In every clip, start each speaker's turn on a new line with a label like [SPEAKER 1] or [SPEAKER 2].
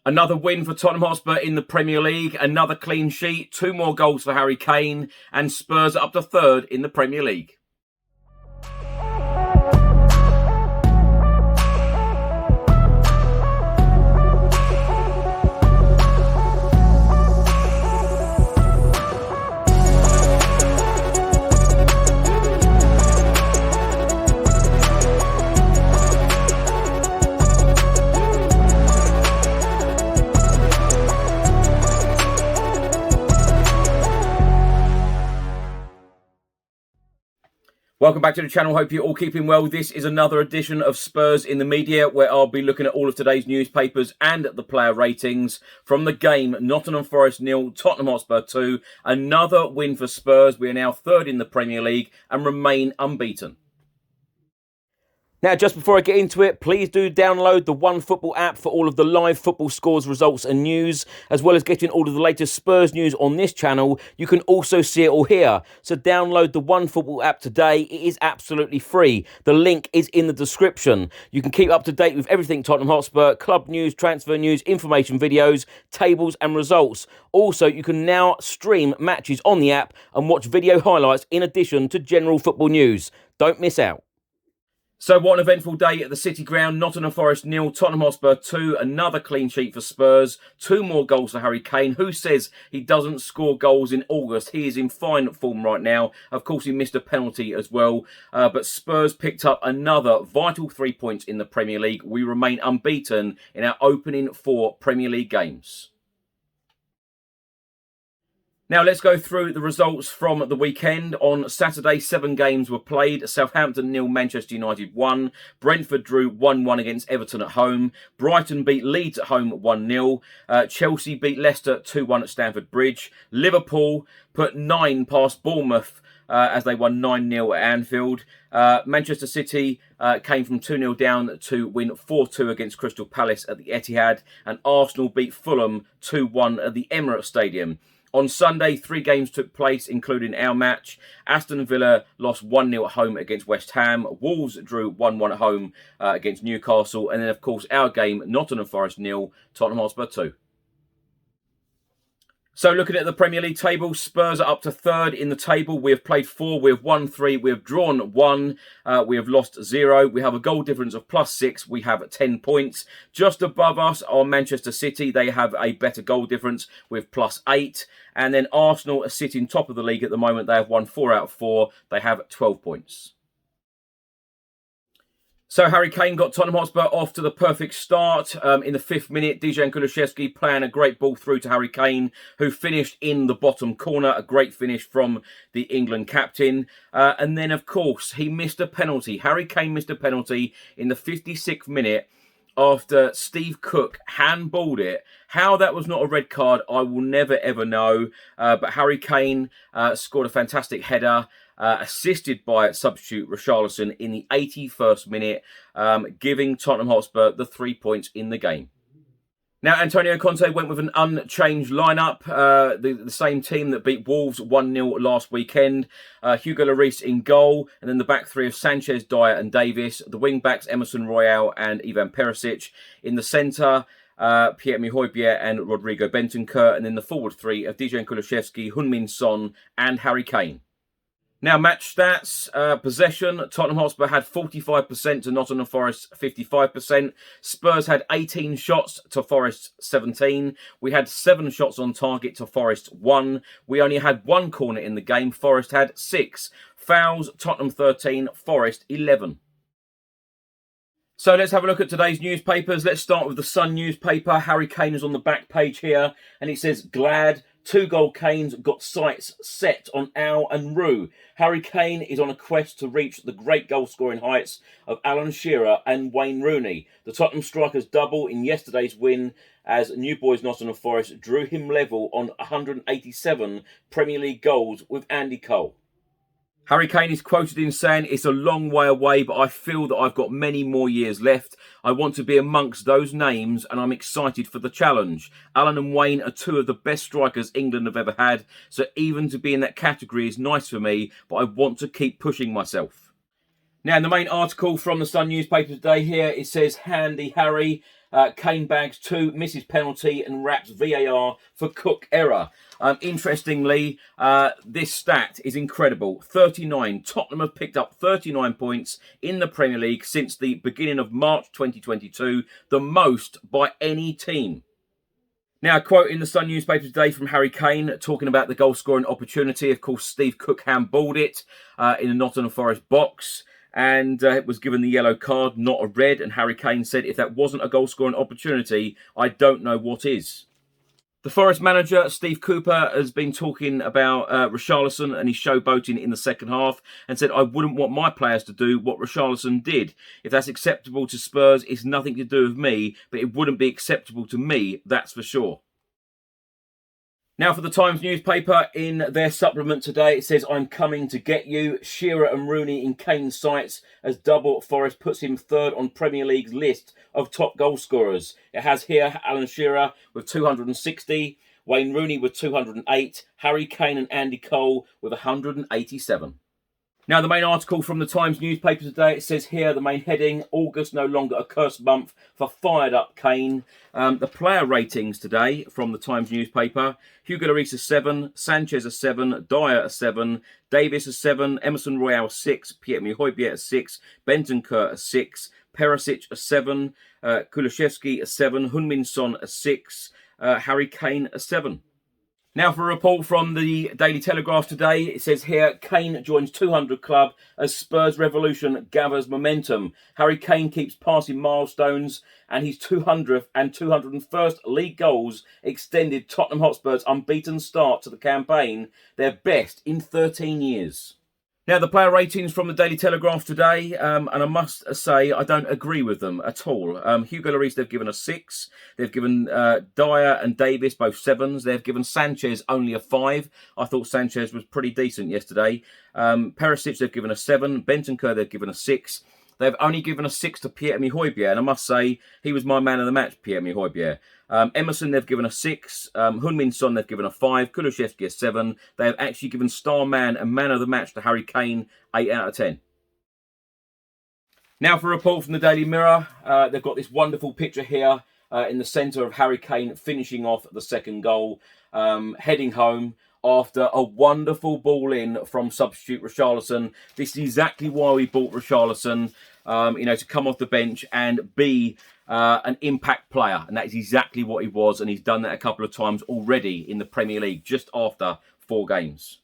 [SPEAKER 1] Another win for Tottenham Hotspur in the Premier League, another clean sheet, 2 more goals for Harry Kane, and Spurs up to 3rd in the Premier League. Welcome back to the channel. Hope you're all keeping well. This is another edition of Spurs in the Media, where I'll be looking at all of today's newspapers and the player ratings. From the game, Nottingham Forest 0, Tottenham Hotspur 2. Another win for Spurs. We are now 3rd in the Premier League and remain unbeaten. Now, just before I get into it, please do download the Onefootball app for all of the live football scores, results and news, as well as getting all of the latest Spurs news on this channel. You can also see it all here. So download the Onefootball app today. It is absolutely free. The link is in the description. You can keep up to date with everything Tottenham Hotspur, club news, transfer news, information videos, tables and results. Also, you can now stream matches on the app and watch video highlights in addition to general football news. Don't miss out. So what an eventful day at the City Ground. Nottingham Forest 0, Tottenham Hotspur 2. Another clean sheet for Spurs. 2 more goals for Harry Kane. Who says he doesn't score goals in August? He is in fine form right now. Of course, he missed a penalty as well. But Spurs picked up another vital 3 points in the Premier League. We remain unbeaten in our opening 4 Premier League games. Now, let's go through the results from the weekend. On Saturday, 7 games were played. Southampton 0, Manchester United 1. Brentford drew 1-1 against Everton at home. Brighton beat Leeds at home 1-0. Chelsea beat Leicester 2-1 at Stamford Bridge. Liverpool put 9 past Bournemouth as they won 9-0 at Anfield. Manchester City came from 2-0 down to win 4-2 against Crystal Palace at the Etihad. And Arsenal beat Fulham 2-1 at the Emirates Stadium. On Sunday, 3 games took place, including our match. Aston Villa lost 1-0 at home against West Ham. Wolves drew 1-1 at home against Newcastle. And then, of course, our game, Nottingham Forest 0, Tottenham Hotspur 2. So looking at the Premier League table, Spurs are up to 3rd in the table. We have played 4, we have won 3, we have drawn 1, we have lost 0. We have a goal difference of +6, we have 10 points. Just above us are Manchester City. They have a better goal difference with +8. And then Arsenal are sitting top of the league at the moment. They have won 4 out of 4. They have 12 points. So Harry Kane got Tottenham Hotspur off to the perfect start. In the 5th minute, Dejan Kulusevski playing a great ball through to Harry Kane, who finished in the bottom corner. A great finish from the England captain. And then, of course, he missed a penalty. Harry Kane missed a penalty in the 56th minute after Steve Cook handballed it. How that was not a red card, I will never, ever know. But Harry Kane scored a fantastic header. Assisted by substitute Richarlison in the 81st minute, giving Tottenham Hotspur the 3 points in the game. Now, Antonio Conte went with an unchanged lineup, the same team that beat Wolves 1-0 last weekend. Hugo Lloris in goal, and then the back 3 of Sanchez, Dyer and Davis. The wing-backs, Emerson Royal and Ivan Perisic. In the centre, Pierre-Emile Højbjerg and Rodrigo Bentancur. And then the forward 3 of Dejan Kulusevski, Heung-min Son and Harry Kane. Now, match stats, possession, Tottenham Hotspur had 45% to Nottingham Forest 55%. Spurs had 18 shots to Forest 17. We had 7 shots on target to Forest 1. We only had 1 corner in the game. Forest had 6. Fouls, Tottenham 13, Forest 11. So let's have a look at today's newspapers. Let's start with the Sun newspaper. Harry Kane is on the back page here, and it says, glad 2-goal Canes got sights set on Al and Rue. Harry Kane is on a quest to reach the great goal-scoring heights of Alan Shearer and Wayne Rooney. The Tottenham strikers double in yesterday's win as New Boys Nottingham Forest drew him level on 187 Premier League goals with Andy Cole. Harry Kane is quoted in saying, it's a long way away, but I feel that I've got many more years left. I want to be amongst those names and I'm excited for the challenge. Alan and Wayne are 2 of the best strikers England have ever had, so even to be in that category is nice for me, but I want to keep pushing myself. Now, in the main article from the Sun newspaper today here, it says, Handy Harry, Kane bags 2, misses penalty and wraps VAR for Cook error. Interestingly, this stat is incredible. 39. Tottenham have picked up 39 points in the Premier League since the beginning of March 2022, the most by any team. Now, a quote in the Sun newspaper today from Harry Kane talking about the goal-scoring opportunity. Of course, Steve Cook handballed it in the Nottingham Forest box, and it was given the yellow card, not a red. And Harry Kane said, if that wasn't a goal-scoring opportunity, I don't know what is. The Forest manager, Steve Cooper, has been talking about Richarlison and his showboating in the second half and said, I wouldn't want my players to do what Richarlison did. If that's acceptable to Spurs, it's nothing to do with me, but it wouldn't be acceptable to me, that's for sure. Now for the Times newspaper, in their supplement today, it says, I'm coming to get you. Shearer and Rooney in Kane's sights as double Forest puts him third on Premier League's list of top goal scorers. It has here Alan Shearer with 260, Wayne Rooney with 208, Harry Kane and Andy Cole with 187. Now, the main article from the Times newspaper today, it says here, the main heading, August no longer a cursed month for fired up Kane. The player ratings today from the Times newspaper, Hugo Lloris a 7, Sanchez a 7, Dyer a 7, Davis a 7, Emerson Royal a 6, Pierre-Emile Højbjerg a 6, Bentancur a 6, Perisic a 7, Kulusevski a 7, Heung-min Son a 6, Harry Kane a 7. Now for a report from the Daily Telegraph today, it says here, Kane joins 200 club as Spurs revolution gathers momentum. Harry Kane keeps passing milestones and his 200th and 201st league goals extended Tottenham Hotspur's unbeaten start to the campaign, their best in 13 years. Now, the player ratings from the Daily Telegraph today, and I must say I don't agree with them at all. Hugo Lloris, they've given a 6. They've given Dyer and Davis both 7s. They've given Sanchez only a 5. I thought Sanchez was pretty decent yesterday. Perisic, they've given a 7. Bentancur, they've given a 6. They've only given a 6 to Pierre-Emile Højbjerg, and I must say he was my man of the match, Pierre-Emile Højbjerg. Emerson, they've given a 6. Heung-min Son, they've given a 5. Kulusevski a 7. They have actually given star man and man of the match to Harry Kane, 8 out of 10. Now for a report from the Daily Mirror. They've got this wonderful picture here in the centre of Harry Kane finishing off the second goal, heading home after a wonderful ball in from substitute Richarlison. This is exactly why we bought Richarlison, to come off the bench and be an impact player. And that is exactly what he was. And he's done that a couple of times already in the Premier League, just after 4 games.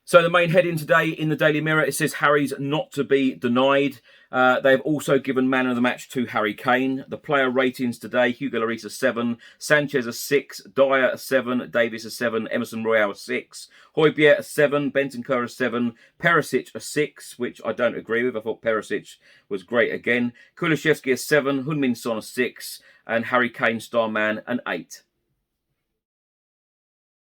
[SPEAKER 1] So the main heading today in the Daily Mirror, it says Harry's not to be denied. They've also given man of the match to Harry Kane. The player ratings today, Hugo Lloris a 7, Sanchez a 6, Dyer a 7, Davis a 7, Emerson Royal a 6, Højbjerg a 7, Bentancur a 7, Perisic a 6, which I don't agree with. I thought Perisic was great again. Kulusevski a 7, Heung-min Son a 6, and Harry Kane star man an 8.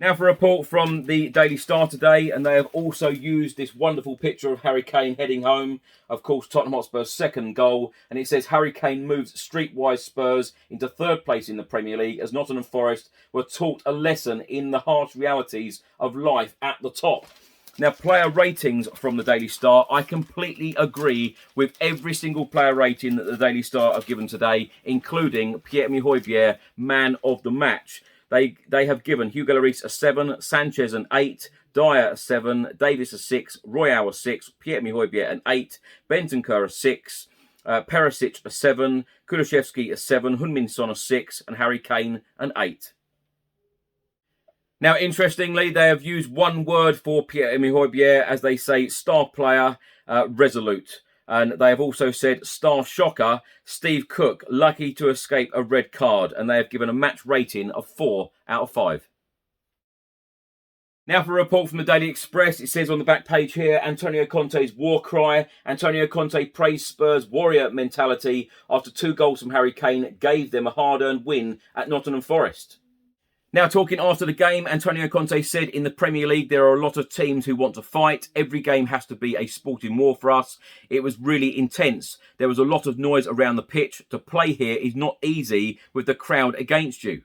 [SPEAKER 1] Now for a report from the Daily Star today, and they have also used this wonderful picture of Harry Kane heading home. Of course, Tottenham Hotspur's second goal, and it says Harry Kane moves streetwise Spurs into 3rd place in the Premier League as Nottingham Forest were taught a lesson in the harsh realities of life at the top. Now, player ratings from the Daily Star, I completely agree with every single player rating that the Daily Star have given today, including Pierre-Emile Højbjerg, man of the match. They have given Hugo Lloris a 7, Sanchez an 8, Dyer a 7, Davis a 6, Royal a 6, Pierre-Emile Højbjerg an 8, Bentancur a 6, Perisic a 7, Kulusevski a 7, Heung-min Son a 6, and Harry Kane an 8. Now, interestingly, they have used one word for Pierre-Emile Højbjerg, as they say, star player, resolute. And they have also said star shocker, Steve Cook, lucky to escape a red card. And they have given a match rating of 4 out of 5. Now for a report from the Daily Express, it says on the back page here, Antonio Conte's war cry. Antonio Conte praised Spurs' warrior mentality after 2 goals from Harry Kane gave them a hard-earned win at Nottingham Forest. Now, talking after the game, Antonio Conte said, in the Premier League, there are a lot of teams who want to fight. Every game has to be a sporting war for us. It was really intense. There was a lot of noise around the pitch. To play here is not easy with the crowd against you.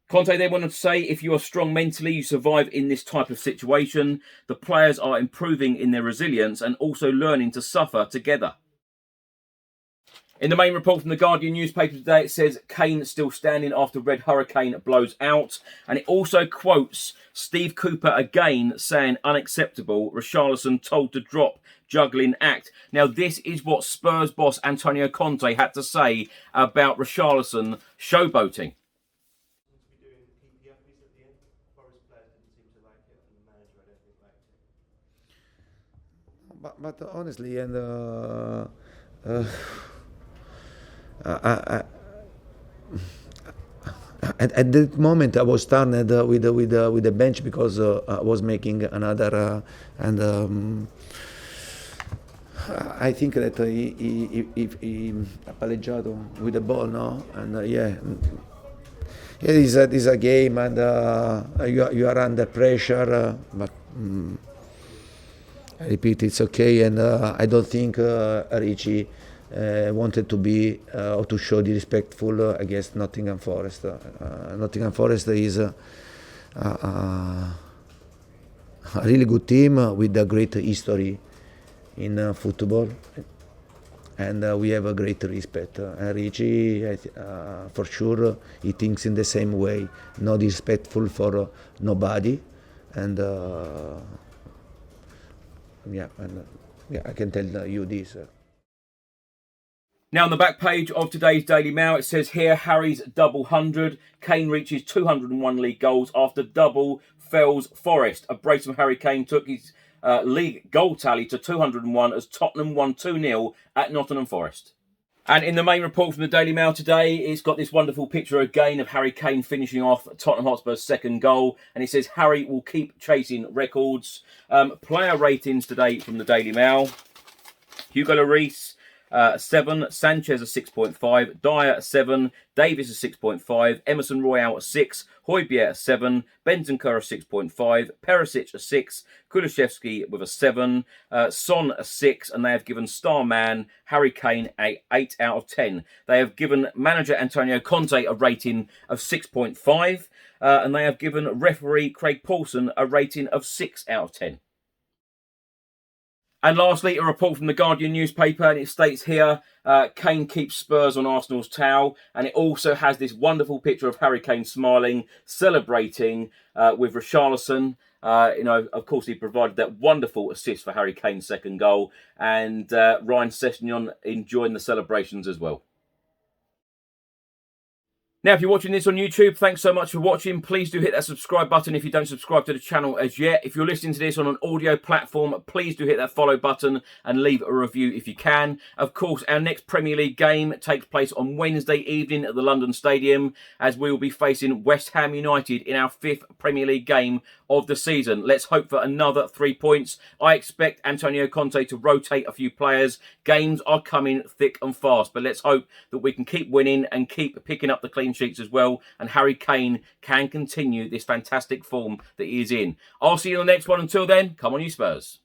[SPEAKER 1] Conte then went on to say, if you are strong mentally, you survive in this type of situation. The players are improving in their resilience and also learning to suffer together. In the main report from the Guardian newspaper today, it says Kane still standing after Red Hurricane blows out. And it also quotes Steve Cooper again saying unacceptable, Richarlison told to drop juggling act. Now, this is what Spurs boss Antonio Conte had to say about Richarlison showboating.
[SPEAKER 2] But honestly, and at that moment, I was stunned with the bench because I was making another I think that he paleggiato with the ball, no, and yeah. It is a game, and you are under pressure, but. I repeat, it's okay, and I don't think Richie wanted to be or to show disrespectful against Nottingham Forest. Nottingham Forest is a really good team with a great history in football, and we have a great respect. Richie, for sure, he thinks in the same way, not disrespectful for nobody, and. Yeah, I can tell you this.
[SPEAKER 1] Now, on the back page of today's Daily Mail, it says here, Harry's double 100. Kane reaches 201 league goals after double fells Forest. A brace from Harry Kane took his league goal tally to 201 as Tottenham won 2-0 at Nottingham Forest. And in the main report from the Daily Mail today, it's got this wonderful picture again of Harry Kane finishing off Tottenham Hotspur's second goal. And it says, Harry will keep chasing records. Player ratings today from the Daily Mail. Hugo Lloris, 7. Sanchez, a 6.5. Dyer, a 7. Davis, a 6.5. Emerson Royale, a 6. Højbjerg, a 7. Bentancur, a 6.5. Perisic, a 6. Kulusevski with a 7. Son, a 6. And they have given star man Harry Kane a 8 out of 10. They have given manager Antonio Conte a rating of 6.5. And they have given referee Craig Paulson a rating of 6 out of 10. And lastly, a report from the Guardian newspaper, and it states here, Kane keeps Spurs on Arsenal's tail. And it also has this wonderful picture of Harry Kane smiling, celebrating with Richarlison. Of course, he provided that wonderful assist for Harry Kane's second goal. And Ryan Sessegnon enjoying the celebrations as well. Now, if you're watching this on YouTube, thanks so much for watching. Please do hit that subscribe button if you don't subscribe to the channel as yet. If you're listening to this on an audio platform, please do hit that follow button and leave a review if you can. Of course, our next Premier League game takes place on Wednesday evening at the London Stadium, as we will be facing West Ham United in our 5th Premier League game of the season. Let's hope for another 3 points. I expect Antonio Conte to rotate a few players. Games are coming thick and fast, but let's hope that we can keep winning and keep picking up the clean sheets as well, and Harry Kane can continue this fantastic form that he is in. I'll see you in the next one. Until then, come on you Spurs.